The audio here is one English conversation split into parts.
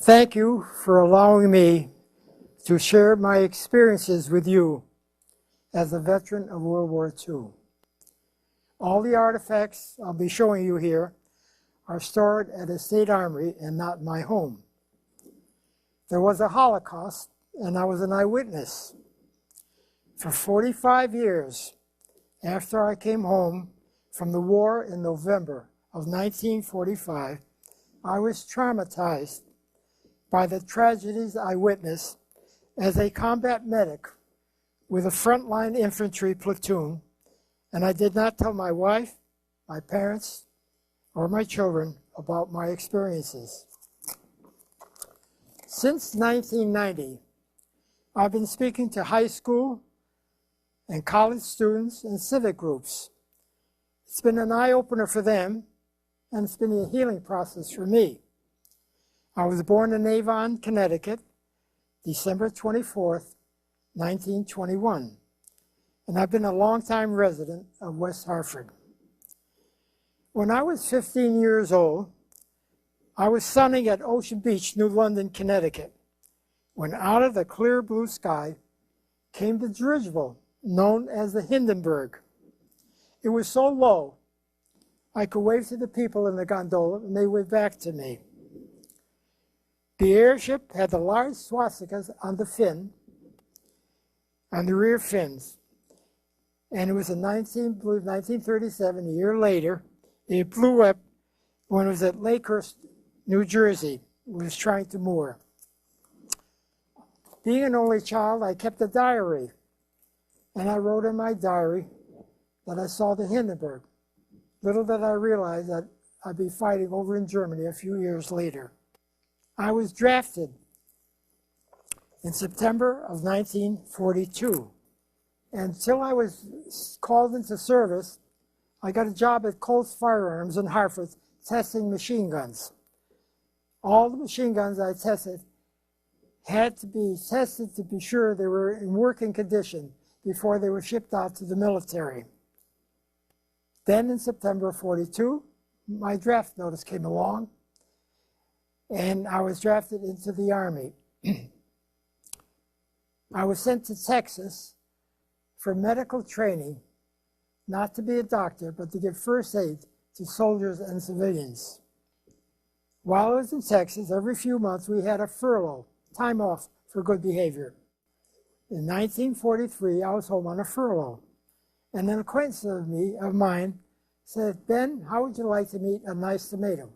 Thank you for allowing me to share my experiences with you as a veteran of World War II. All the artifacts I'll be showing you here are stored at a state armory and not my home. There was a Holocaust, and I was an eyewitness. For 45 years after I came home from the war in November of 1945, I was traumatized by the tragedies I witnessed as a combat medic with a frontline infantry platoon, and I did not tell my wife, my parents, or my children about my experiences. Since 1990, I've been speaking to high school and college students and civic groups. It's been an eye-opener for them, and it's been a healing process for me. I was born in Avon, Connecticut, December 24th, 1921, and I've been a longtime resident of West Hartford. When I was 15 years old, I was sunning at Ocean Beach, New London, Connecticut, when out of the clear blue sky came the dirigible known as the Hindenburg. It was so low, I could wave to the people in the gondola, and they waved back to me. The airship had the large swastikas on the fin, on the rear fins, and it was in 1937, a year later, it blew up when it was at Lakehurst, New Jersey. It was trying to moor. Being an only child, I kept a diary, and I wrote in my diary that I saw the Hindenburg. Little did I realize that I'd be fighting over in Germany a few years later. I was drafted in September of 1942. Until I was called into service, I got a job at Colt's Firearms in Hartford testing machine guns. All the machine guns I tested had to be tested to be sure they were in working condition before they were shipped out to the military. Then in September of 42, my draft notice came along, and I was drafted into the Army. I was sent to Texas for medical training, not to be a doctor, but to give first aid to soldiers and civilians. While I was in Texas, every few months we had a furlough, time off for good behavior. In 1943, I was home on a furlough, and an acquaintance of mine said, "Ben, how would you like to meet a nice tomato?"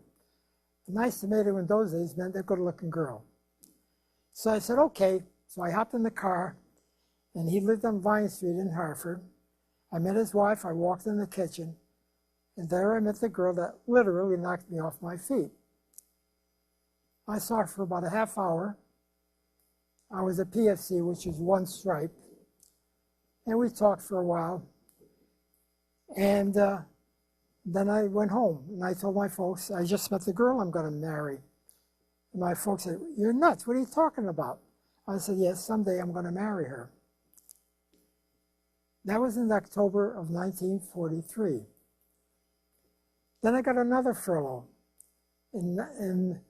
A nice tomato in those days meant a good-looking girl. So I said, okay. So I hopped in the car, and he lived on Vine Street in Hartford. I met his wife. I walked in the kitchen, and there I met the girl that literally knocked me off my feet. I saw her for about a half hour. I was a PFC, which is one stripe, and we talked for a while. And then I went home, and I told my folks, I just met the girl I'm going to marry. And my folks said, "You're nuts. What are you talking about?" I said, "Yes, someday I'm going to marry her." That was in October of 1943. Then I got another furlough in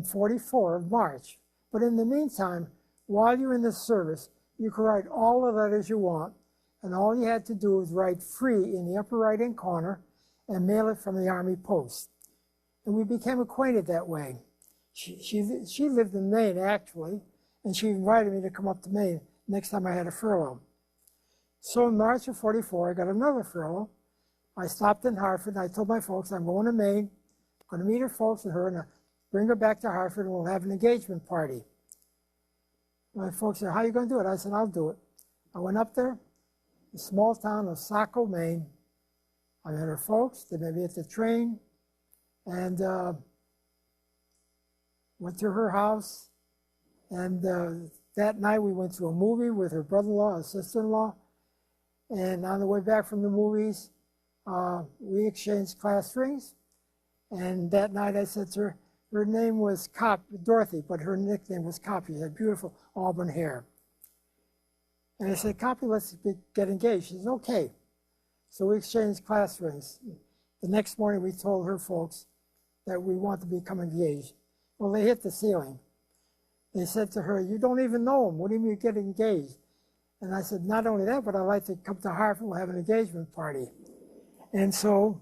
44 of March. But in the meantime, while you're in the service, you can write all the letters you want, and all you had to do was write "free" in the upper right-hand corner and mail it from the Army post. And we became acquainted that way. She lived in Maine, actually, and she invited me to come up to Maine next time I had a furlough. So in March of 44, I got another furlough. I stopped in Hartford, and I told my folks, I'm going to Maine, I'm going to meet her folks and her, and bring her back to Hartford, and we'll have an engagement party. My folks said, "How are you going to do it?" I said, "I'll do it." I went up there, the small town of Saco, Maine. I met her folks. They met me at the train, and went to her house. And that night we went to a movie with her brother-in-law and sister-in-law. And on the way back from the movies, we exchanged class rings. And that night I said to her, her name was Dorothy, but her nickname was Copy. She had beautiful auburn hair. And I said, "Copy, let's get engaged." She said, "Okay." So we exchanged class rings. The next morning we told her folks that we want to become engaged. Well, they hit the ceiling. They said to her, "You don't even know him. What do you mean you get engaged?" And I said, "Not only that, but I'd like to come to Hartford. We'll have an engagement party." And so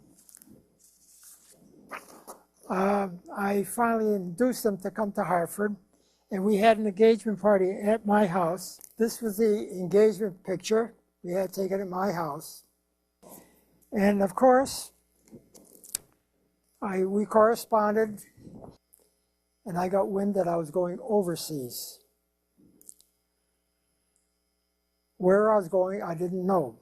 I finally induced them to come to Hartford, and we had an engagement party at my house. This was the engagement picture we had taken at my house. And of course, we corresponded, and I got wind that I was going overseas. Where I was going, I didn't know.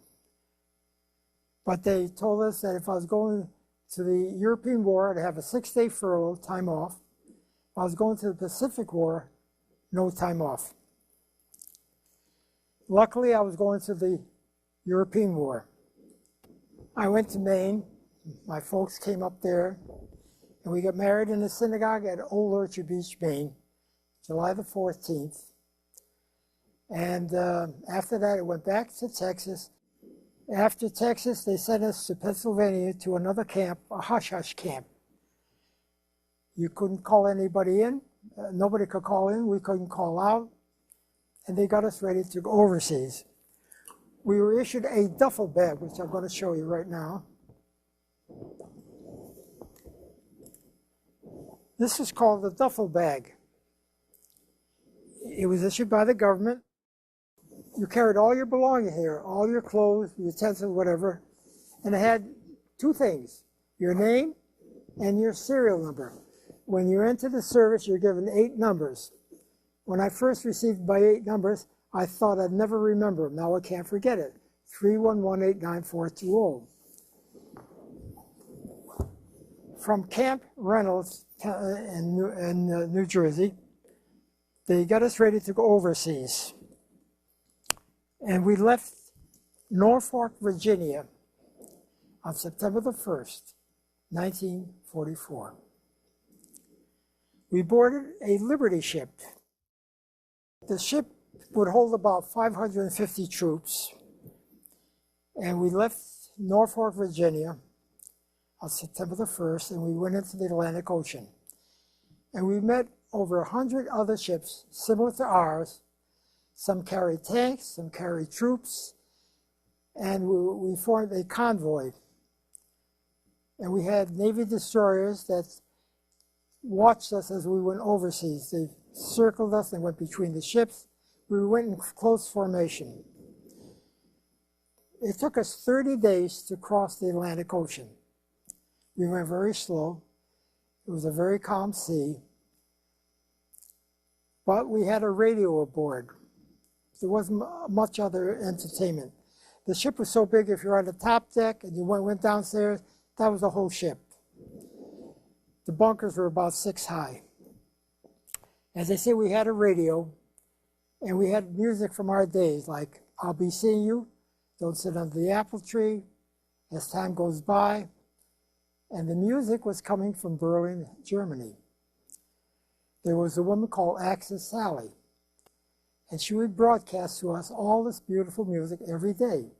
But they told us that if I was going to the European War, I'd have a 6-day furlough, time off. If I was going to the Pacific War, no time off. Luckily, I was going to the European War. I went to Maine. My folks came up there, and we got married in the synagogue at Old Orchard Beach, Maine, July the 14th. And after that, I went back to Texas. After Texas, they sent us to Pennsylvania to another camp, a hush-hush camp. You couldn't call anybody in. Nobody could call in. We couldn't call out. And they got us ready to go overseas. We were issued a duffel bag, which I'm going to show you right now. This is called the duffel bag. It was issued by the government. You carried all your belongings here, all your clothes, utensils, whatever, and it had two things, your name and your serial number. When you enter the service, you're given 8 numbers. When I first received my 8 numbers, I thought I'd never remember them. Now I can't forget it. 311-89420. From Camp Reynolds in New Jersey, they got us ready to go overseas. And we left Norfolk, Virginia on September the 1st, 1944. We boarded a Liberty ship. The ship would hold about 550 troops. And we left Norfolk, Virginia on September the 1st, and we went into the Atlantic Ocean. And we met over 100 other ships similar to ours. Some carried tanks, some carried troops, and we formed a convoy. And we had Navy destroyers that watched us as we went overseas. They circled us and went between the ships. We went in close formation. It took us 30 days to cross the Atlantic Ocean. We went very slow. It was a very calm sea. But we had a radio aboard. There wasn't much other entertainment. The ship was so big, if you're on the top deck and you went downstairs, that was the whole ship. The bunkers were about 6 high. As I say, we had a radio, and we had music from our days, like "I'll Be Seeing You," "Don't Sit Under the Apple Tree," "As Time Goes By," and the music was coming from Berlin, Germany. There was a woman called Axis Sally, and she would broadcast to us all this beautiful music every day.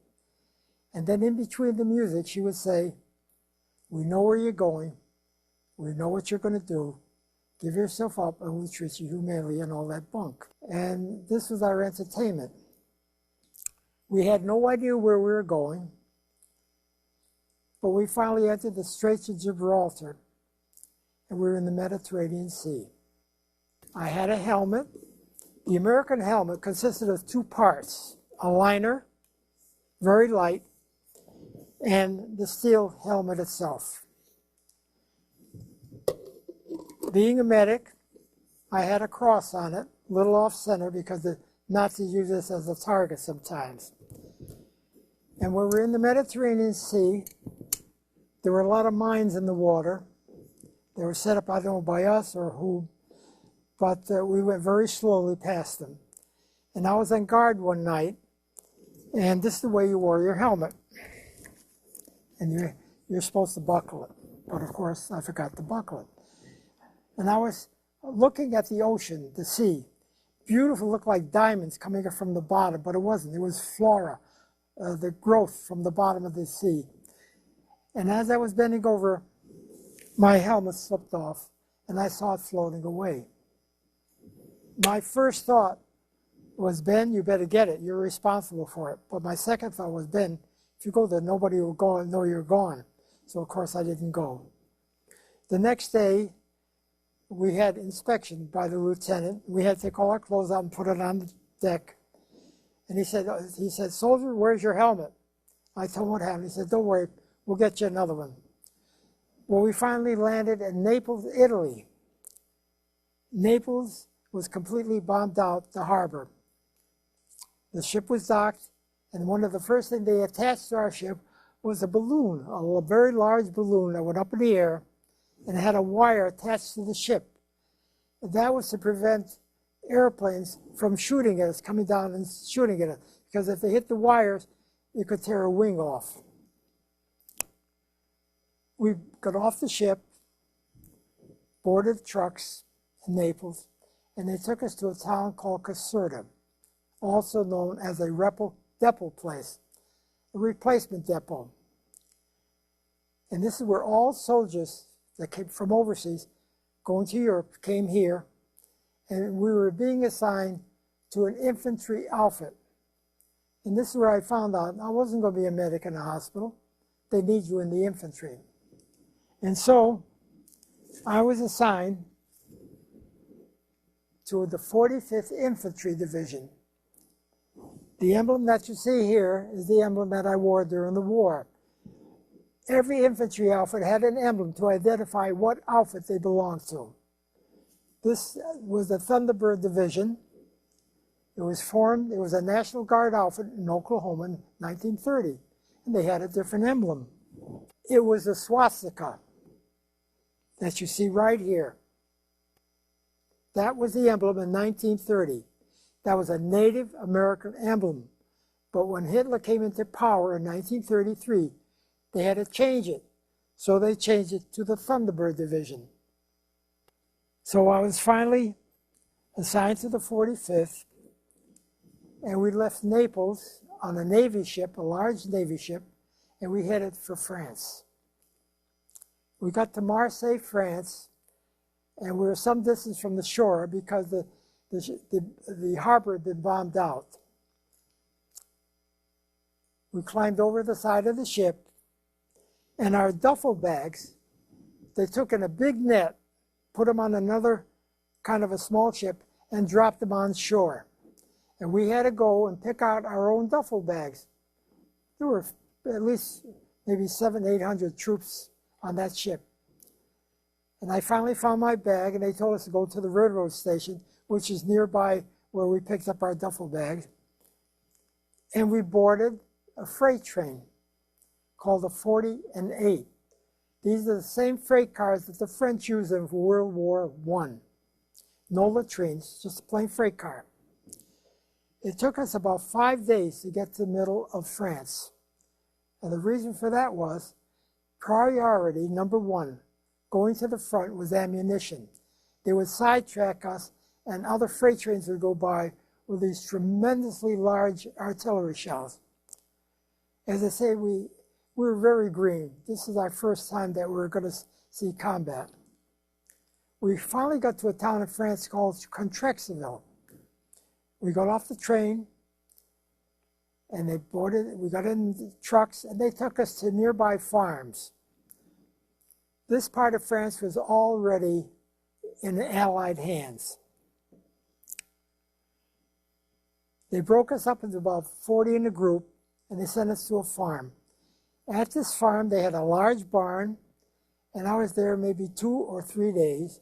And then in between the music, she would say, "We know where you're going. We know what you're going to do. Give yourself up, and we'll treat you humanely," and all that bunk. And this was our entertainment. We had no idea where we were going, but we finally entered the Straits of Gibraltar, and we were in the Mediterranean Sea. I had a helmet. The American helmet consisted of 2 parts, a liner, very light, and the steel helmet itself. Being a medic, I had a cross on it, a little off center, because the Nazis use this as a target sometimes. And when we were in the Mediterranean Sea, there were a lot of mines in the water. They were set up, I don't know, by us or who, but we went very slowly past them. And I was on guard one night, and this is the way you wore your helmet. And you're supposed to buckle it. But of course, I forgot to buckle it. And I was looking at the ocean, the sea. Beautiful, looked like diamonds coming up from the bottom, but it wasn't. It was flora, the growth from the bottom of the sea. And as I was bending over, my helmet slipped off, and I saw it floating away. my first thought was, Ben, you better get it. You're responsible for it. But my second thought was, Ben, if you go there, nobody will go and know you're gone. So, of course, I didn't go. The next day, we had inspection by the lieutenant. We had to take all our clothes out and put it on the deck. And he said, soldier, where's your helmet? I told him what happened. He said, don't worry, we'll get you another one. Well, we finally landed in Naples, Italy. Naples was completely bombed out, the harbor. The ship was docked, and one of the first things they attached to our ship was a balloon, a very large balloon that went up in the air and had a wire attached to the ship. And that was to prevent airplanes from shooting at us, coming down and shooting at us, because if they hit the wires, it could tear a wing off. We got off the ship, boarded trucks in Naples, and they took us to a town called Caserta, also known as a depot place, a replacement depot. And this is where all soldiers that came from overseas, going to Europe, came here, and we were being assigned to an infantry outfit. And this is where I found out I wasn't going to be a medic in a hospital. They need you in the infantry. And so I was assigned to the 45th Infantry Division. The emblem that you see here is the emblem that I wore during the war. Every infantry outfit had an emblem to identify what outfit they belonged to. This was the Thunderbird Division. It was formed, it was a National Guard outfit in Oklahoma in 1930, and they had a different emblem. It was a swastika that you see right here. That was the emblem in 1930. That was a Native American emblem. But when Hitler came into power in 1933, they had to change it. So they changed it to the Thunderbird Division. So I was finally assigned to the 45th, and we left Naples on a Navy ship, a large Navy ship, and we headed for France. We got to Marseille, France, and we were some distance from the shore because the harbor had been bombed out. We climbed over the side of the ship, and our duffel bags, they took in a big net, put them on another kind of a small ship, and dropped them on shore. And we had to go and pick out our own duffel bags. There were at least maybe 800 troops on that ship. And I finally found my bag, and they told us to go to the railroad station, which is nearby where we picked up our duffel bags. And we boarded a freight train called the 40 and 8. These are the same freight cars that the French used in World War I. No latrines, just a plain freight car. It took us about 5 days to get to the middle of France. And the reason for that was priority number one, going to the front, was ammunition. They would sidetrack us, and other freight trains would go by with these tremendously large artillery shells. As I say, we were very green. This is our first time that we were going to see combat. We finally got to a town in France called Contrexeville. We got off the train, and we got in the trucks, and they took us to nearby farms. This part of France was already in Allied hands. They broke us up into about 40 in a group, and they sent us to a farm. At this farm, they had a large barn, and I was there maybe 2 or 3 days.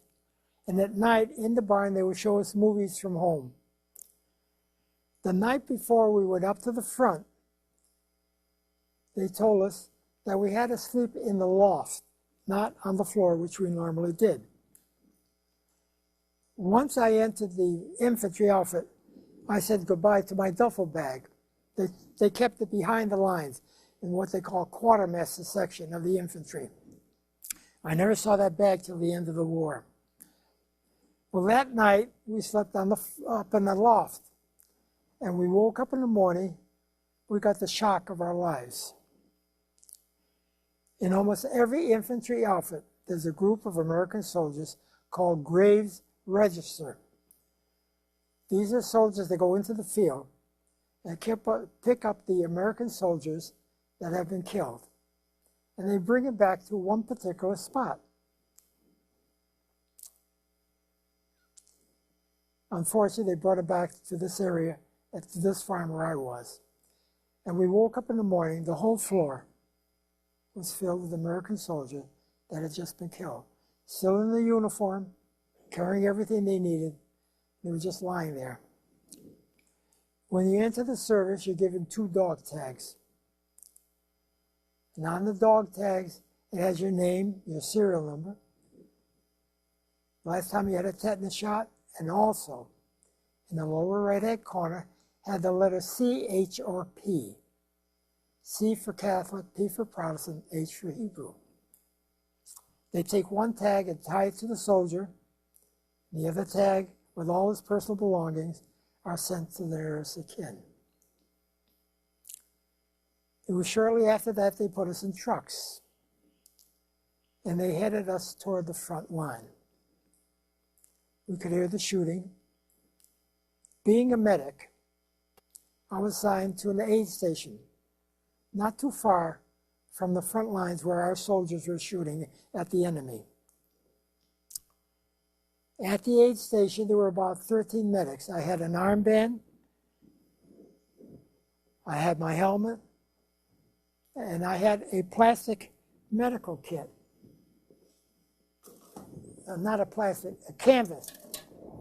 And at night, in the barn, they would show us movies from home. The night before we went up to the front, they told us that we had to sleep in the loft, not on the floor, which we normally did. Once I entered the infantry outfit, I said goodbye to my duffel bag. They kept it behind the lines in what they call quartermaster section of the infantry. I never saw that bag till the end of the war. Well, that night, we slept up in the loft. And we woke up in the morning, we got the shock of our lives. In almost every infantry outfit, there's a group of American soldiers called Graves Register. These are soldiers that go into the field and pick up the American soldiers that have been killed, and they bring it back to one particular spot. Unfortunately, they brought it back to this area, to this farm where I was. And we woke up in the morning, the whole floor was filled with American soldiers that had just been killed. Still in the uniform, carrying everything they needed. They were just lying there. When you enter the service, you're given 2 dog tags. And on the dog tags, it has your name, your serial number, last time you had a tetanus shot, and also in the lower right-hand corner had the letter C, H, or P. C for Catholic, P for Protestant, H for Hebrew. They take one tag and tie it to the soldier. The other tag, with all his personal belongings, are sent to their nearest of kin. It was shortly after that they put us in trucks, and they headed us toward the front line. We could hear the shooting. Being a medic, I was assigned to an aid station, not too far from the front lines where our soldiers were shooting at the enemy. At the aid station, there were about 13 medics. I had an armband, I had my helmet, and I had a plastic medical kit. Not a plastic, a canvas.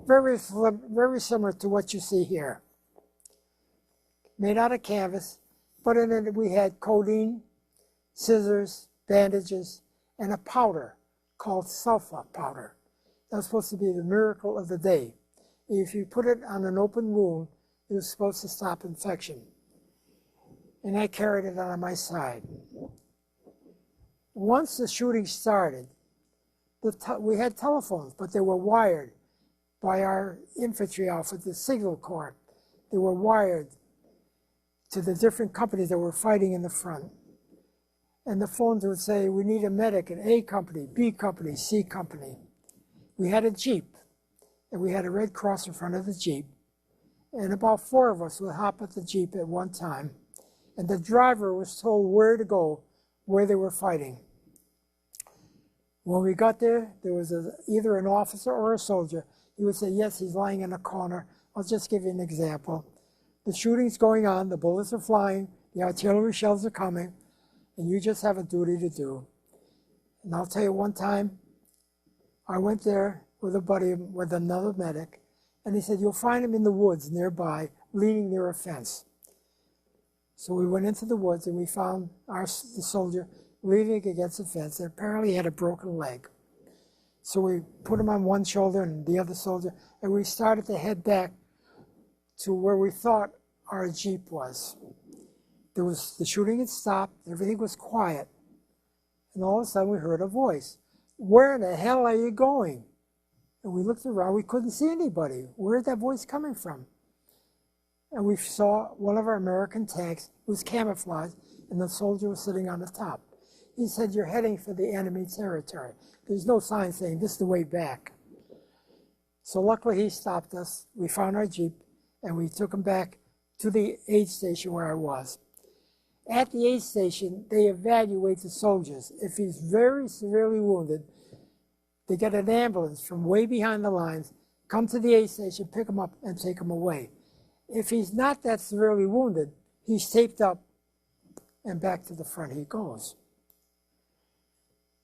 Very similar to what you see here. Made out of canvas, but in it we had codeine, scissors, bandages, and a powder called sulfa powder. That was supposed to be the miracle of the day. If you put it on an open wound, it was supposed to stop infection. And I carried it on my side. Once the shooting started, we had telephones, but they were wired by our infantry outfit, the Signal Corps. They were wired to the different companies that were fighting in the front. And the phones would say, we need a medic in A company, B company, C company. We had a Jeep, and we had a Red Cross in front of the Jeep. And about 4 of us would hop at the Jeep at one time. And the driver was told where to go, where they were fighting. When we got there, there was either an officer or a soldier. He would say, yes, he's lying in a corner. I'll just give you an example. The shooting's going on, the bullets are flying, the artillery shells are coming, and you just have a duty to do. And I'll tell you, one time, I went there with a buddy, with another medic, and he said, you'll find him in the woods nearby, leaning near a fence. So we went into the woods, and we found the soldier leaning against the fence, and apparently he had a broken leg. So we put him on one shoulder and the other soldier, and we started to head back to where we thought our Jeep was. The shooting had stopped, everything was quiet, and all of a sudden we heard a voice. Where in the hell are you going? And we looked around, we couldn't see anybody. Where's that voice coming from? And we saw one of our American tanks. It was camouflaged, and the soldier was sitting on the top. He said, you're heading for the enemy territory. There's no sign saying this is the way back. So luckily he stopped us. We found our Jeep, and we took him back to the aid station where I was. At the aid station, they evaluate the soldiers. If he's very severely wounded, they get an ambulance from way behind the lines, come to the aid station, pick him up, and take him away. If he's not that severely wounded, he's taped up, and back to the front he goes.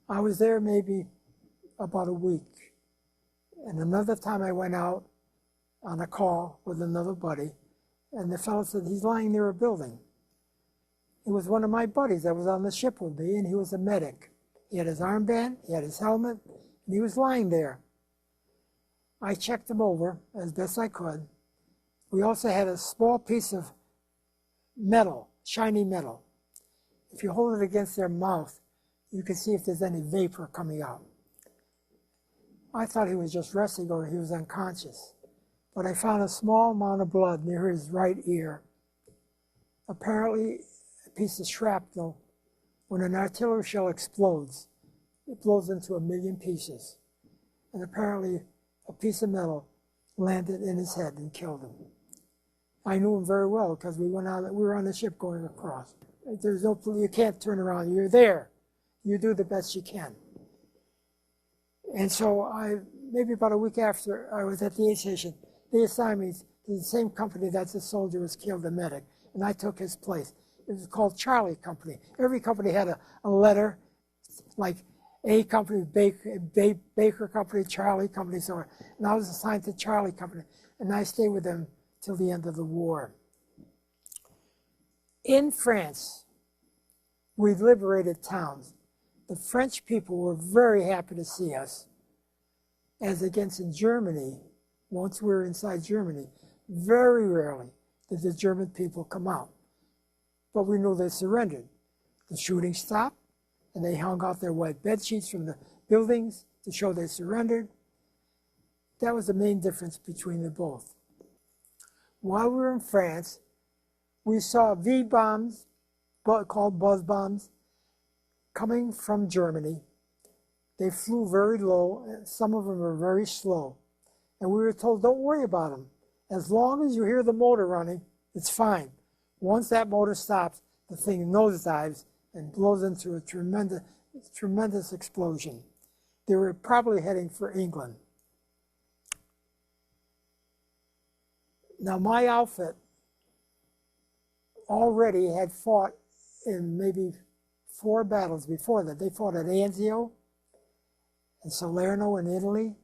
I was there maybe about a week. And another time I went out on a call with another buddy, and the fellow said, he's lying near a building. It was one of my buddies that was on the ship with me, and he was a medic. He had his armband, he had his helmet, and he was lying there. I checked him over as best I could. We also had a small piece of metal, shiny metal. If you hold it against their mouth, you can see if there's any vapor coming out. I thought he was just resting or he was unconscious. But I found a small amount of blood near his right ear. Apparently, a piece of shrapnel, when an artillery shell explodes, it blows into 1,000,000 pieces. And apparently, a piece of metal landed in his head and killed him. I knew him very well because we were on the ship going across. There's no, you can't turn around. You're there. You do the best you can. And so maybe about a week after I was at the aid station, they assigned me to the same company that the soldier was killed, the medic, and I took his place. It was called Charlie Company. Every company had a letter, like A Company, Baker Company, Charlie Company, so on. And I was assigned to Charlie Company, and I stayed with them till the end of the war. In France, we liberated towns. The French people were very happy to see us, as against in Germany. Once we were inside Germany, very rarely did the German people come out. But we knew they surrendered. The shooting stopped, and they hung out their white bed sheets from the buildings to show they surrendered. That was the main difference between the both. While we were in France, we saw V-bombs, called buzz bombs, coming from Germany. They flew very low, and some of them were very slow. And we were told, don't worry about them. As long as you hear the motor running, it's fine. Once that motor stops, the thing nosedives and blows into a tremendous explosion. They were probably heading for England. Now, my outfit already had fought in maybe 4 battles before that. They fought at Anzio and Salerno in Italy,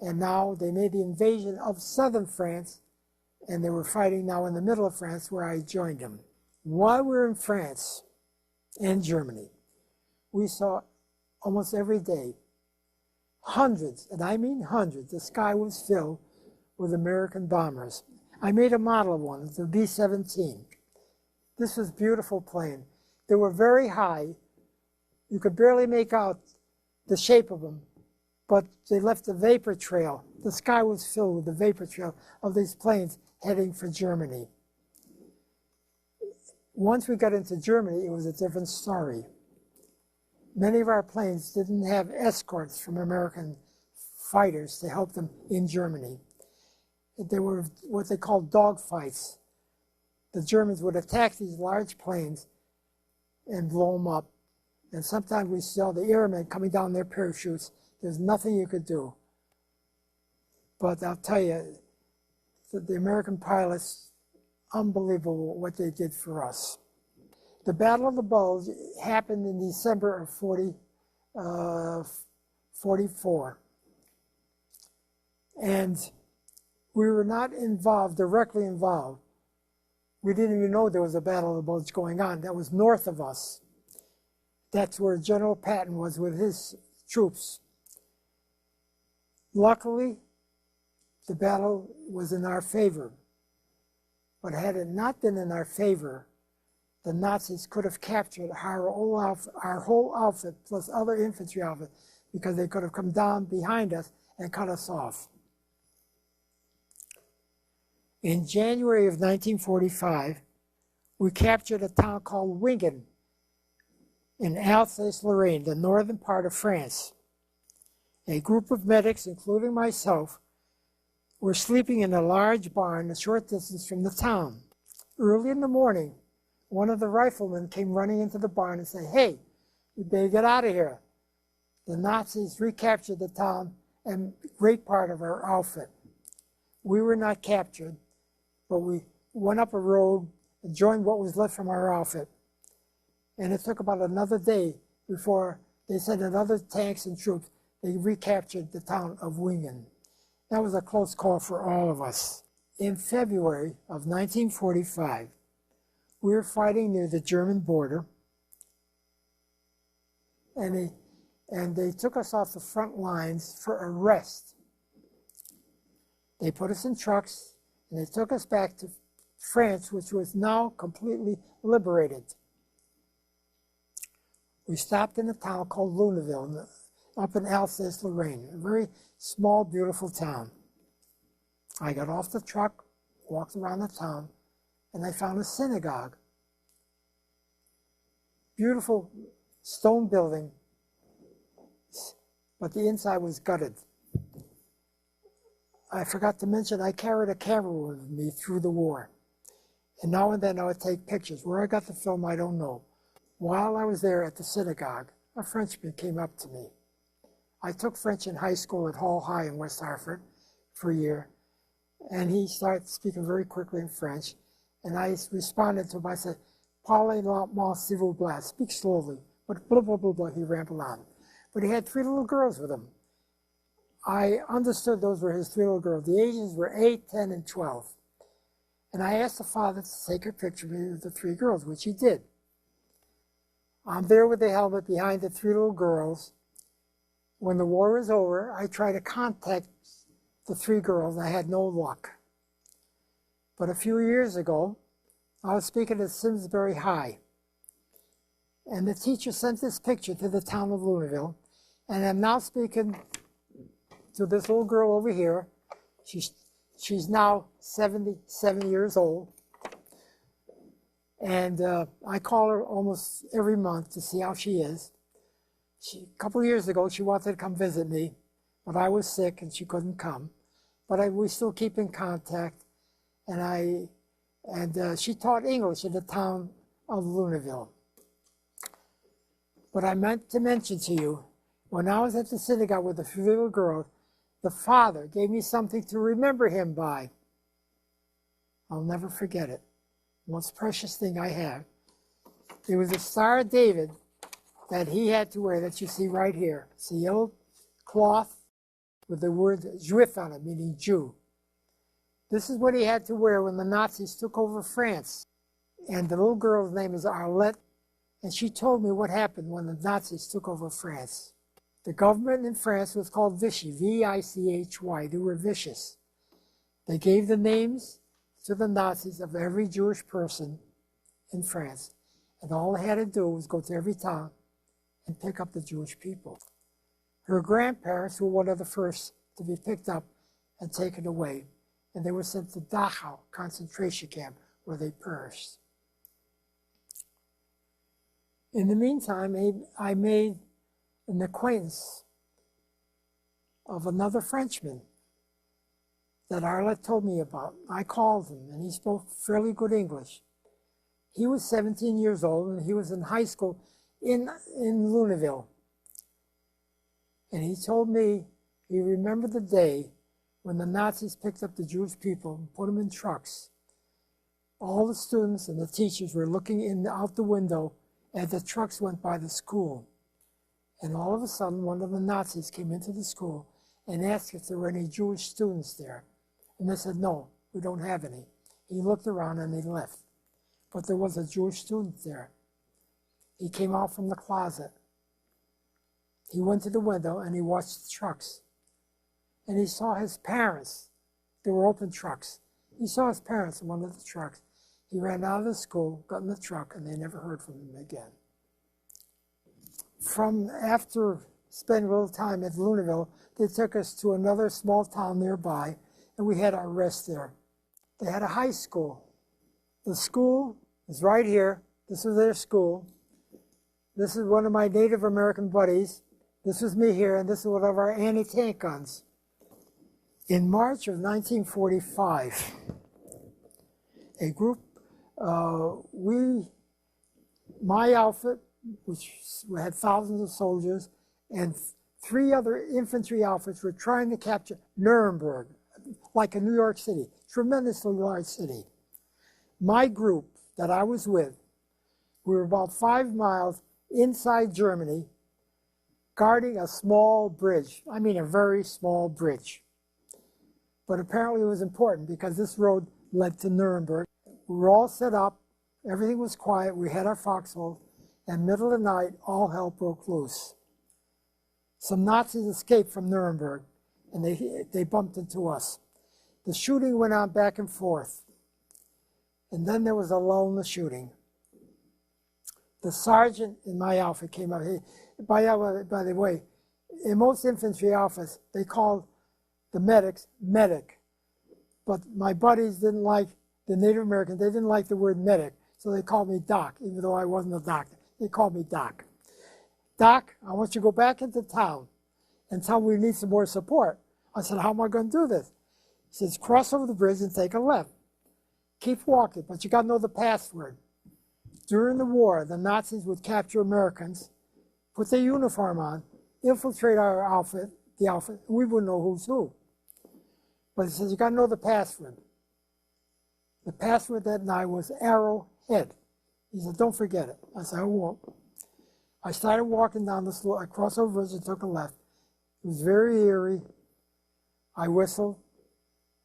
and now they made the invasion of southern France, and they were fighting now in the middle of France, where I joined them. While we were in France and Germany, we saw almost every day hundreds, and I mean hundreds, the sky was filled with American bombers. I made a model of one, the B-17. This was a beautiful plane. They were very high. You could barely make out the shape of them, but they left a vapor trail. The sky was filled with the vapor trail of these planes heading for Germany. Once we got into Germany, it was a different story. Many of our planes didn't have escorts from American fighters to help them in Germany. They were what they called dogfights. The Germans would attack these large planes and blow them up. And sometimes we saw the airmen coming down their parachutes. There's nothing you could do. But I'll tell you, the American pilots, unbelievable what they did for us. The Battle of the Bulge happened in December of 44. And we were not directly involved. We didn't even know there was a Battle of the Bulge going on. That was north of us. That's where General Patton was with his troops. Luckily, the battle was in our favor. But had it not been in our favor, the Nazis could have captured our whole outfit plus other infantry outfit, because they could have come down behind us and cut us off. In January of 1945, we captured a town called Wingen in Alsace-Lorraine, the northern part of France. A group of medics, including myself, were sleeping in a large barn a short distance from the town. Early in the morning, one of the riflemen came running into the barn and said, "Hey, you better get out of here." The Nazis recaptured the town and a great part of our outfit. We were not captured, but we went up a road and joined what was left from our outfit. And it took about another day before they sent in other tanks and troops. They recaptured the town of Wingen. That was a close call for all of us. In February of 1945, we were fighting near the German border, and they took us off the front lines for a rest. They put us in trucks, and they took us back to France, which was now completely liberated. We stopped in a town called Luneville, up in Alsace-Lorraine, a very small, beautiful town. I got off the truck, walked around the town, and I found a synagogue. Beautiful stone building, but the inside was gutted. I forgot to mention, I carried a camera with me through the war. And now and then I would take pictures. Where I got the film, I don't know. While I was there at the synagogue, a Frenchman came up to me. I took French in high school at Hall High in West Hartford for a year. And he started speaking very quickly in French. And I responded to him. I said, "Parlez lentement, s'il vous plaît." Speak slowly. But blah, blah, blah, blah, he rambled on. But he had 3 little girls with him. I understood those were his 3 little girls. The ages were 8, 10, and 12. And I asked the father to take a picture of me with the 3 girls, which he did. I'm there with the helmet behind the 3 little girls. When the war was over, I tried to contact the 3 girls. I had no luck. But a few years ago, I was speaking at Simsbury High. And the teacher sent this picture to the town of Lunenville. And I'm now speaking to this little girl over here. She's now 77 years old. And I call her almost every month to see how she is. A couple of years ago, she wanted to come visit me, but I was sick and she couldn't come. But we still keep in contact. And she taught English in the town of Lunenville. But I meant to mention to you, when I was at the synagogue with the 3 little girls, the father gave me something to remember him by. I'll never forget it. Most precious thing I have. It was a Star of David that he had to wear that you see right here. It's a yellow cloth with the word Juif on it, meaning Jew. This is what he had to wear when the Nazis took over France. And the little girl's name is Arlette, and she told me what happened when the Nazis took over France. The government in France was called Vichy, V-I-C-H-Y. They were vicious. They gave the names to the Nazis of every Jewish person in France. And all they had to do was go to every town and pick up the Jewish people. Her grandparents were one of the first to be picked up and taken away. And they were sent to Dachau Concentration Camp, where they perished. In the meantime, I made an acquaintance of another Frenchman that Arlette told me about. I called him, and he spoke fairly good English. He was 17 years old, and he was in high school in Lunenville. And he told me he remembered the day when the Nazis picked up the Jewish people and put them in trucks. All the students and the teachers were looking out the window as the trucks went by the school. And all of a sudden, one of the Nazis came into the school and asked if there were any Jewish students there. And they said, "No, we don't have any." He looked around and he left. But there was a Jewish student there. He came out from the closet. He went to the window and he watched the trucks. And he saw his parents. They were open trucks. He saw his parents in one of the trucks. He ran out of the school, got in the truck, and they never heard from him again. After spending a little time at Lunenville, they took us to another small town nearby, and we had our rest there. They had a high school. The school is right here. This was their school. This is one of my Native American buddies. This was me here, and this is one of our anti-tank guns. In March of 1945, a group, my outfit, which had thousands of soldiers, and 3 other infantry outfits were trying to capture Nuremberg, like a New York City, tremendously large city. My group that I was with, we were about 5 miles inside Germany, guarding a small bridge. I mean, a very small bridge. But apparently it was important because this road led to Nuremberg. We were all set up. Everything was quiet. We had our foxholes. And middle of the night, all hell broke loose. Some Nazis escaped from Nuremberg, and they bumped into us. The shooting went on back and forth. And then there was a lull in the shooting. The sergeant in my outfit came up. By the way, in most infantry outfits, they called the medics medic. But my buddies didn't like, the Native Americans, they didn't like the word medic, so they called me Doc, even though I wasn't a doctor. They called me Doc. Doc, I want you to go back into town and tell me we need some more support. I said, how am I going to do this? He says, cross over the bridge and take a left. Keep walking, but you got to know the password. During the war, the Nazis would capture Americans, put their uniform on, infiltrate our outfit, the outfit, and we wouldn't know who's who. But he says, you got to know the password. The password that night was Arrowhead. He said, don't forget it. I said, I won't. I started walking down the slope. I crossed over the bridge and took a left. It was very eerie. I whistled.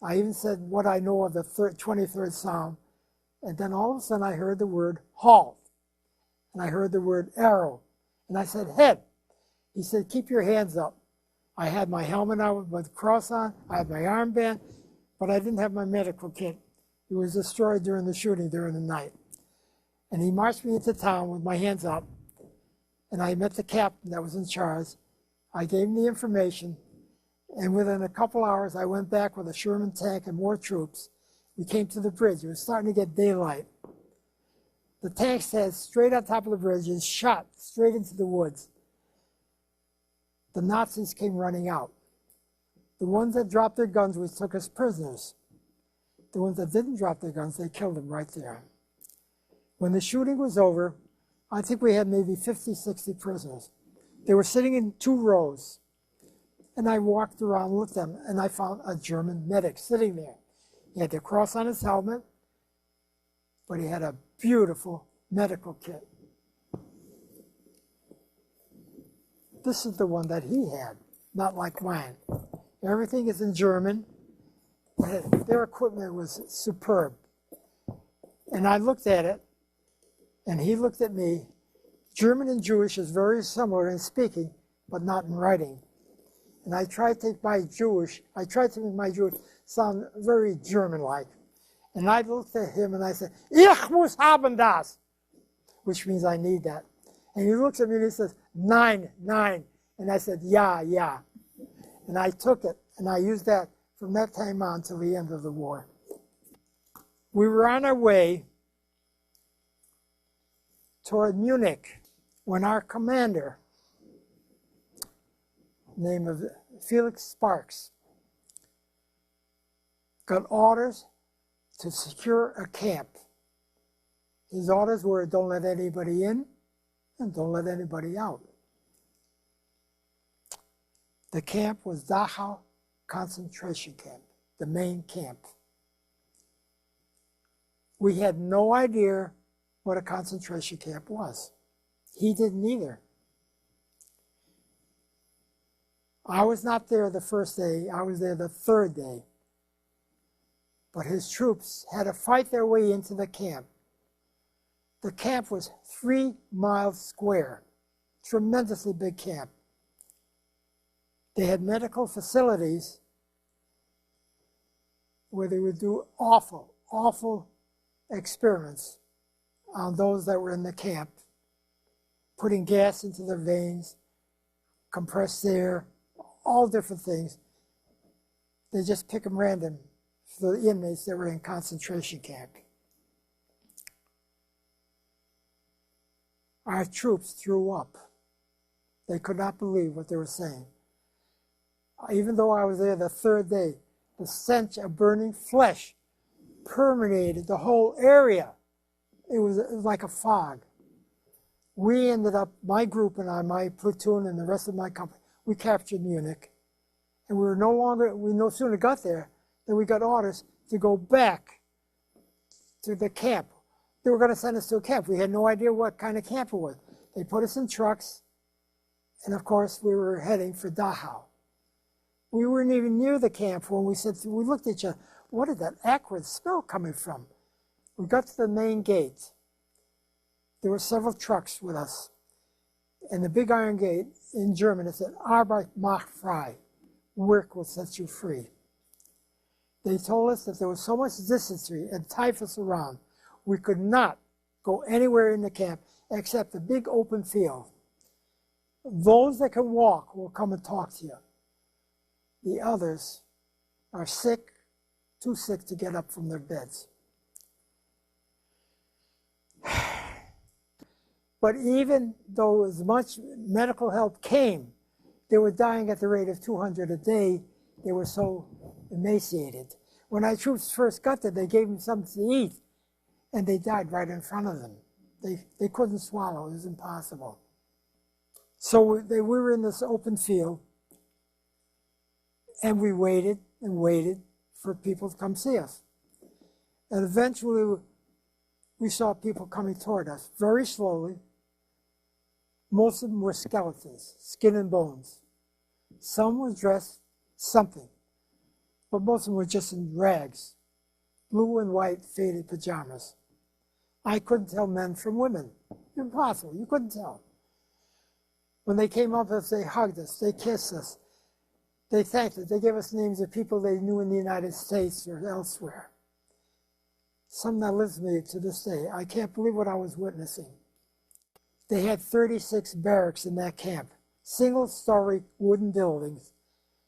I even said what I know of the 23rd Psalm. And then all of a sudden I heard the word halt. And I heard the word arrow. And I said, head. He said, keep your hands up. I had my helmet on with the cross on. I had my armband, but I didn't have my medical kit. It was destroyed during the shooting during the night. And he marched me into town with my hands up. And I met the captain that was in charge. I gave him the information. And within a couple hours, I went back with a Sherman tank and more troops. We came to the bridge. It was starting to get daylight. The tank sat straight on top of the bridge and shot straight into the woods. The Nazis came running out. The ones that dropped their guns, we took as prisoners. The ones that didn't drop their guns, they killed them right there. When the shooting was over, I think we had maybe 50, 60 prisoners. They were sitting in 2 rows. And I walked around with them, and I found a German medic sitting there. He had the cross on his helmet, but he had a beautiful medical kit. This is the one that he had, not like mine. Everything is in German. Their equipment was superb. And I looked at it, and he looked at me. German and Jewish is very similar in speaking, but not in writing. And I tried to make my Jewish sound very German-like. And I looked at him and I said, Ich muss haben das, which means I need that. And he looks at me and he says, Nein, nein. And I said, yeah, yeah. And I took it, and I used that from that time on till the end of the war. We were on our way toward Munich when our commander, name of Felix Sparks, got orders to secure a camp. His orders were, don't let anybody in and don't let anybody out. The camp was Dachau Concentration Camp, the main camp. We had no idea what a concentration camp was. He didn't either. I was not there the first day. I was there the 3rd day. But his troops had to fight their way into the camp. The camp was 3 miles square, tremendously big camp. They had medical facilities where they would do awful, awful experiments on those that were in the camp, putting gas into their veins, compressed air, all different things. They just pick them random for the inmates that were in concentration camp. Our troops threw up. They could not believe what they were saying. Even though I was there the 3rd day, the stench of burning flesh permeated the whole area. It was like a fog. We ended up, my group and I, my platoon and the rest of my company, we captured Munich. And we no sooner got there than we got orders to go back to the camp. They were going to send us to a camp. We had no idea what kind of camp it was. They put us in trucks, and of course we were heading for Dachau. We weren't even near the camp when we looked at each other. What is that acrid smell coming from? We got to the main gate. There were several trucks with us. And the big iron gate in German, it said, Arbeit macht frei. Work will set you free. They told us that there was so much dysentery and typhus around, we could not go anywhere in the camp except the big open field. Those that can walk will come and talk to you. The others are sick, too sick to get up from their beds. But even though as much medical help came, they were dying at the rate of 200 a day. They were so emaciated. When our troops first got there, they gave them something to eat, and they died right in front of them. They couldn't swallow. It was impossible. So we were in this open field, and we waited and waited for people to come see us. And eventually, we saw people coming toward us very slowly. Most of them were skeletons, skin and bones. Some were dressed something, but most of them were just in rags, blue and white faded pajamas. I couldn't tell men from women. Impossible. You couldn't tell. When they came up to us, they hugged us, they kissed us, they thanked us, they gave us names of people they knew in the United States or elsewhere. Some that lives with me to this day. I can't believe what I was witnessing. They had 36 barracks in that camp, single-story wooden buildings.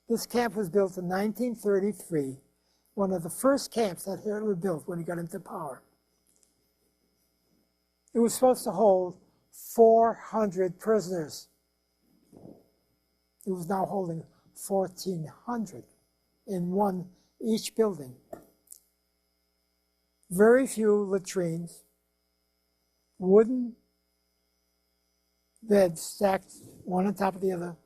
This camp was built in 1933, one of the first camps that Hitler built when he got into power. It was supposed to hold 400 prisoners. It was now holding 1,400 in each building. Very few latrines, wooden beds stacked one on top of the other.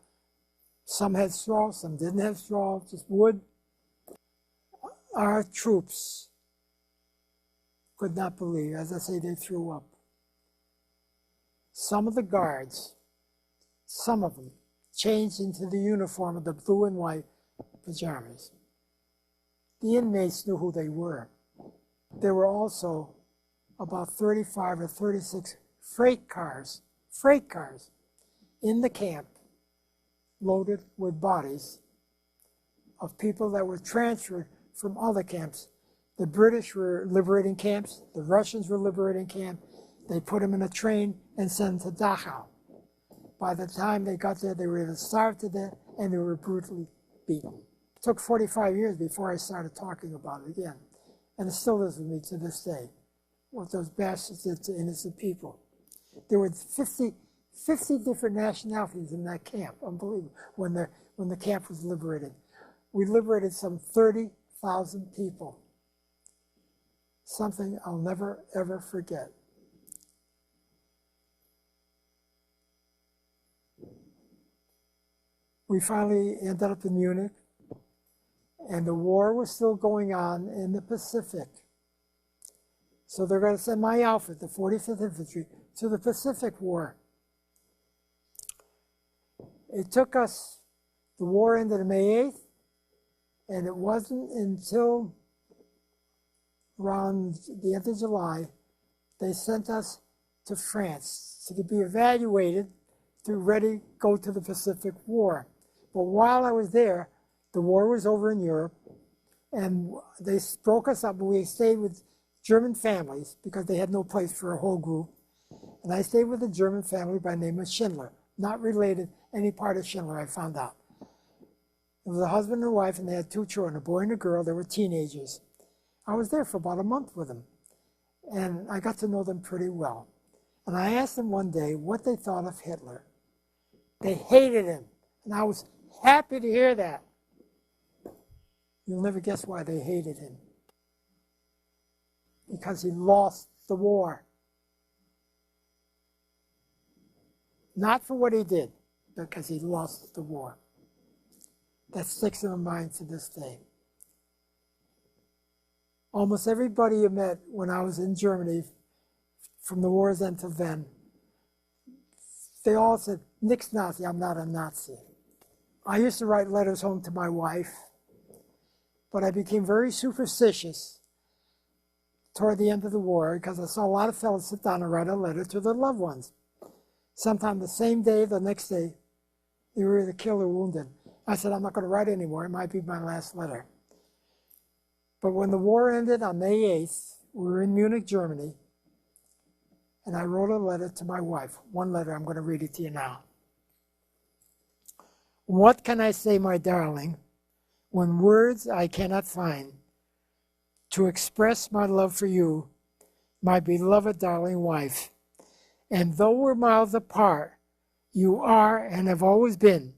Some had straw, some didn't have straw, just wood. Our troops could not believe, as I say, they threw up. Some of the guards, some of them, changed into the uniform of the blue and white pajamas. The inmates knew who they were. There were also about 35 or 36 freight cars in the camp loaded with bodies of people that were transferred from other camps. The British were liberating camps, the Russians were liberating camps. They put them in a train and sent them to Dachau. By the time they got there, they were either starved to death and they were brutally beaten. It took 45 years before I started talking about it again. And it still is with me to this day, what those bastards did to innocent people. There were 50 different nationalities in that camp, unbelievable, when the camp was liberated. We liberated some 30,000 people. Something I'll never, ever forget. We finally ended up in Munich, and the war was still going on in the Pacific. So they're going to send my outfit, the 45th Infantry, to the Pacific War. It took us, the war ended on May 8th, and it wasn't until around the end of July, they sent us to France to be evaluated to go to the Pacific War. But while I was there, the war was over in Europe, and they broke us up, and we stayed with German families because they had no place for a whole group. And I stayed with a German family by the name of Schindler, not related any part of Schindler, I found out. It was a husband and a wife, and they had 2 children, a boy and a girl. They were teenagers. I was there for about a month with them, and I got to know them pretty well. And I asked them one day what they thought of Hitler. They hated him, and I was happy to hear that. You'll never guess why they hated him. Because he lost the war. Not for what he did, but because he lost the war. That sticks in my mind to this day. Almost everybody you met when I was in Germany, from the war's end to then, they all said, "Nix Nazi, I'm not a Nazi." I used to write letters home to my wife, but I became very superstitious toward the end of the war because I saw a lot of fellows sit down and write a letter to their loved ones. Sometimes the same day, the next day, they were either killed or wounded. I said, I'm not going to write anymore. It might be my last letter. But when the war ended on May 8th, we were in Munich, Germany, and I wrote a letter to my wife. One letter, I'm going to read it to you now. What can I say, my darling, when words I cannot find to express my love for you, my beloved darling wife? And though we're miles apart, you are and have always been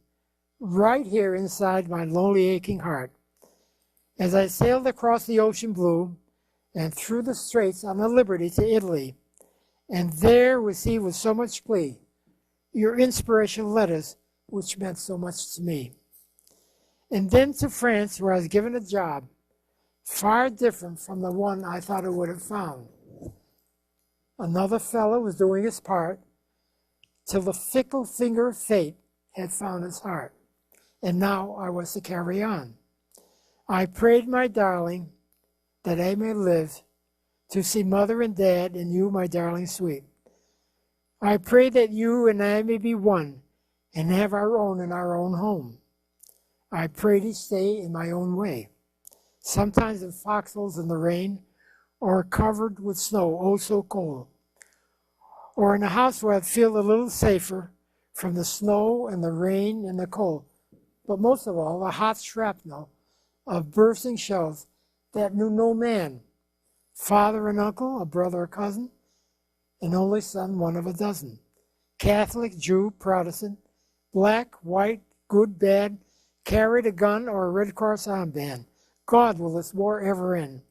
right here inside my lonely aching heart. As I sailed across the ocean blue and through the straits on the Liberty to Italy, and there received with so much glee your inspirational letters, which meant so much to me. And then to France, where I was given a job far different from the one I thought I would have found. Another fellow was doing his part till the fickle finger of fate had found his heart, and now I was to carry on. I prayed, my darling, that I may live to see mother and dad and you, my darling sweet. I pray that you and I may be one and have our own in our own home. I pray to stay in my own way, sometimes in foxholes in the rain, or covered with snow, oh so cold, or in a house where I'd feel a little safer from the snow and the rain and the cold, but most of all, the hot shrapnel of bursting shells that knew no man, father and uncle, a brother or cousin, an only son, one of a dozen, Catholic, Jew, Protestant, black, white, good, bad, carried a gun or a Red Cross armband. God, will this war ever end?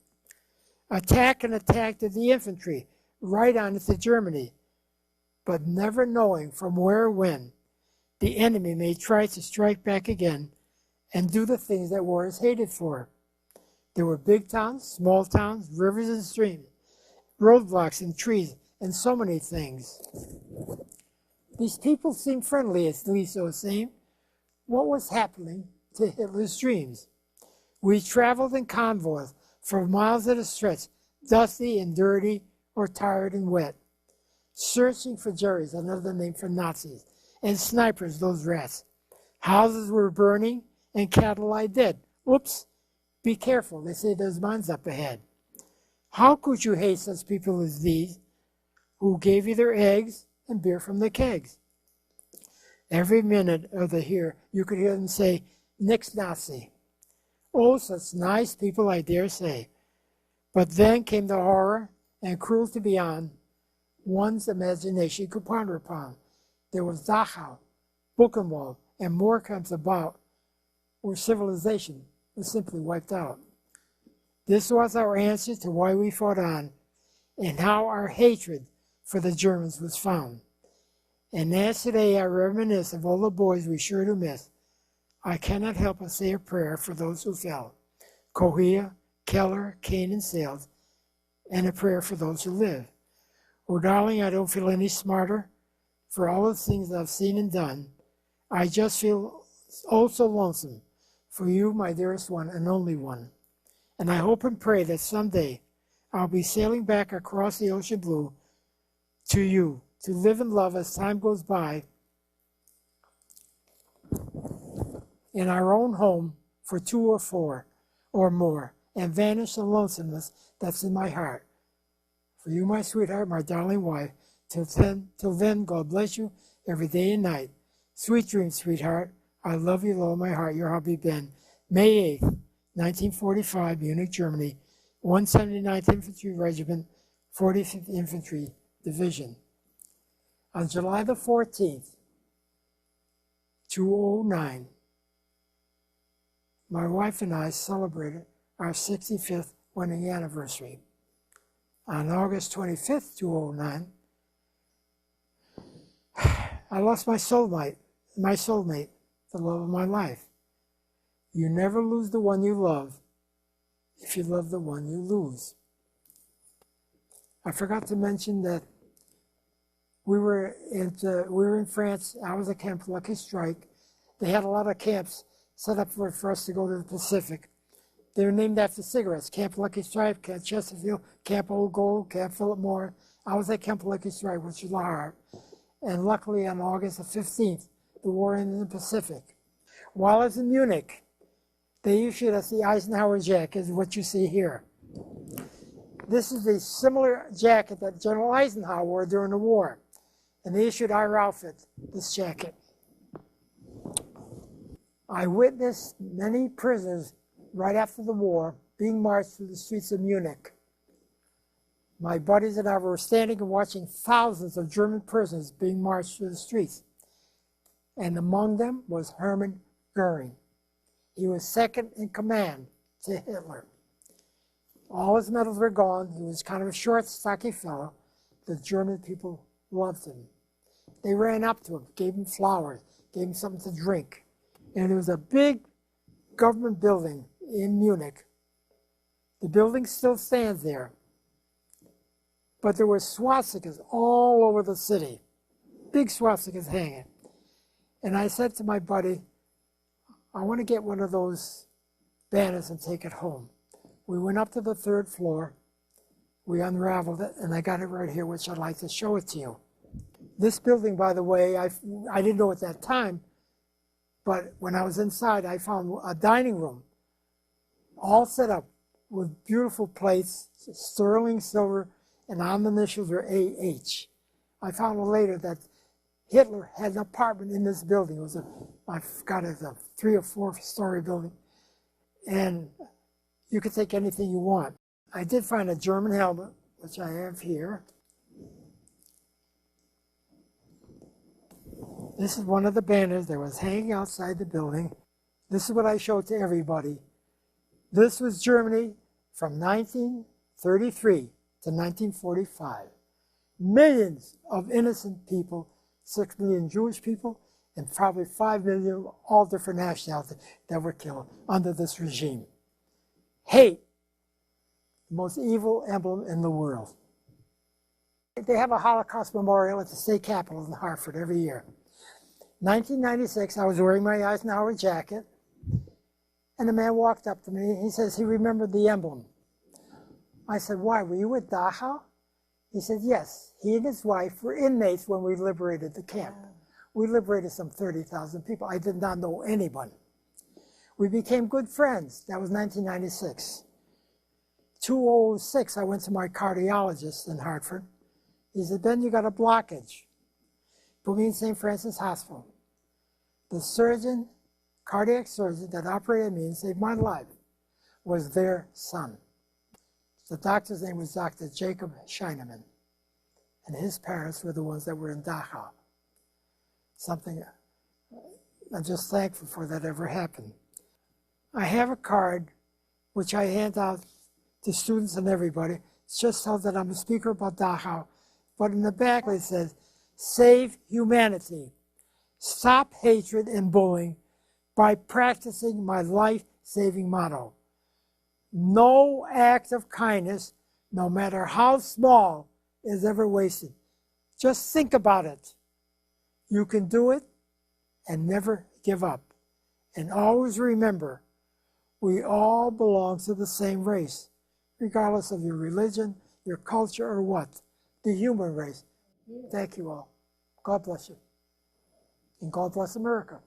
Attack and attack to the infantry, right on into Germany, but never knowing from where or when the enemy may try to strike back again and do the things that war is hated for. There were big towns, small towns, rivers and streams, roadblocks and trees, and so many things. These people seemed friendly, at least so it seemed. What was happening to Hitler's dreams? We traveled in convoys for miles at a stretch, dusty and dirty or tired and wet, searching for Jerry's, another name for Nazis, and snipers, those rats. Houses were burning and cattle lie dead. Whoops, be careful, they say there's mines up ahead. How could you hate such people as these, who gave you their eggs and beer from the kegs? Every minute of the year, you could hear them say, "Nix Nazi." Oh, such nice people, I dare say. But then came the horror and cruelty beyond one's imagination could ponder upon. There was Dachau, Buchenwald, and more camps about where civilization was simply wiped out. This was our answer to why we fought on and how our hatred for the Germans was found. And as today I reminisce of all the boys we sure do miss, I cannot help but say a prayer for those who fell. Kohia, Keller, Kane, and Sales, and a prayer for those who live. Oh, darling, I don't feel any smarter for all the things I've seen and done. I just feel oh so lonesome for you, my dearest one and only one. And I hope and pray that someday I'll be sailing back across the ocean blue to you, to live and love as time goes by in our own home for 2 or 4 or more, and vanish the lonesomeness that's in my heart. For you, my sweetheart, my darling wife, till then, God bless you every day and night. Sweet dreams, sweetheart. I love you with all my heart, your hubby Ben. May 8th, 1945, Munich, Germany, 179th Infantry Regiment, 45th Infantry Division. On July the 14th, 2009, my wife and I celebrated our 65th wedding anniversary. On August 25th, 2009, I lost my soulmate, the love of my life. You never lose the one you love if you love the one you lose. I forgot to mention that we were in France. I was at Camp Lucky Strike. They had a lot of camps set up for us to go to the Pacific. They were named after cigarettes. Camp Lucky Strike, Camp Chesterfield, Camp Old Gold, Camp Philip Moore. I was at Camp Lucky Strike, which is La Harpe. And luckily on August the 15th, the war ended in the Pacific. While I was in Munich, they issued us the Eisenhower jacket, what you see here. This is a similar jacket that General Eisenhower wore during the war. And they issued our outfit, this jacket. I witnessed many prisoners right after the war being marched through the streets of Munich. My buddies and I were standing and watching thousands of German prisoners being marched through the streets. And among them was Hermann Goering. He was second in command to Hitler. All his medals were gone. He was kind of a short, stocky fellow. The German people loved him. They ran up to him, gave him flowers, gave him something to drink. And there was a big government building in Munich. The building still stands there. But there were swastikas all over the city. Big swastikas hanging. And I said to my buddy, I want to get one of those banners and take it home. We went up to the 3rd floor. We unraveled it, and I got it right here, which I'd like to show it to you. This building, by the way, I didn't know at that time, but when I was inside, I found a dining room all set up with beautiful plates, sterling silver, and on the initials were AH. I found out later that Hitler had an apartment in this building. It was I forgot, it was a 3 or 4 story building. And you could take anything you want. I did find a German helmet, which I have here. This is one of the banners that was hanging outside the building. This is what I showed to everybody. This was Germany from 1933 to 1945. Millions of innocent people, 6 million Jewish people, and probably 5 million, all different nationalities that were killed under this regime. Hate, the most evil emblem in the world. They have a Holocaust memorial at the state capitol in Hartford every year. 1996, I was wearing my Eisenhower jacket, and a man walked up to me. He says he remembered the emblem. I said, why, were you at Dachau? He said, yes. He and his wife were inmates when we liberated the camp. We liberated some 30,000 people. I did not know anyone. We became good friends. That was 1996. 2006, I went to my cardiologist in Hartford. He said, Ben, you got a blockage. Put me in St. Francis Hospital. The surgeon, cardiac surgeon that operated me and saved my life was their son. The doctor's name was Dr. Jacob Scheinemann, and his parents were the ones that were in Dachau. Something I'm just thankful for that ever happened. I have a card which I hand out to students and everybody. It just tells that I'm a speaker about Dachau, but in the back it says, save humanity. Stop hatred and bullying by practicing my life-saving motto. No act of kindness, no matter how small, is ever wasted. Just think about it. You can do it and never give up. And always remember, we all belong to the same race, regardless of your religion, your culture, or what. The human race. Thank you all. God bless you. And God bless America.